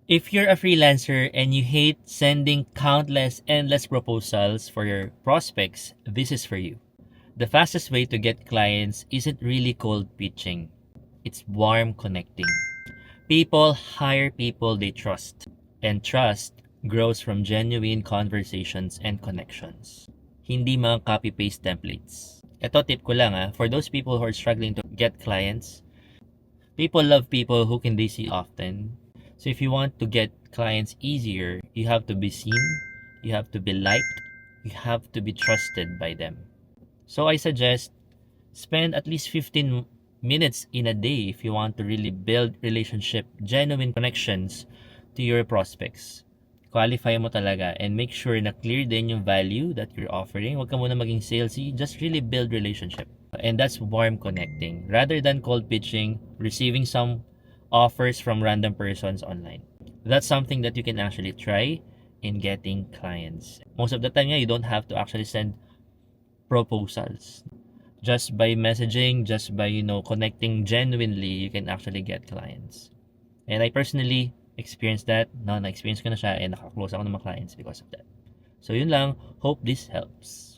If you're a freelancer and you hate sending countless, endless proposals for your prospects, this is for you. The fastest way to get clients isn't really cold pitching, it's warm connecting. People hire people they trust, and trust grows from genuine conversations and connections. Hindi mga copy-paste templates. Ito tip ko lang for those people who are struggling to get clients, people love people who can they see often. So if you want to get clients easier, you have to be seen, you have to be liked, you have to be trusted by them. So I suggest spend at least 15 minutes in a day if you want to really build relationship, genuine connections to your prospects. Qualify mo talaga and make sure na clear din yung value that you're offering. Huwag ka muna maging salesy, just really build relationship. And that's warm connecting. Rather than cold pitching, receiving some offers from random persons online. That's something that you can actually try in getting clients. Most of the time, you don't have to actually send proposals. Just by messaging, just by, connecting genuinely, you can actually get clients. And I personally experienced that. Na-experience ko na siya and nakaklose ako ng mga clients because of that. So yun lang. Hope this helps.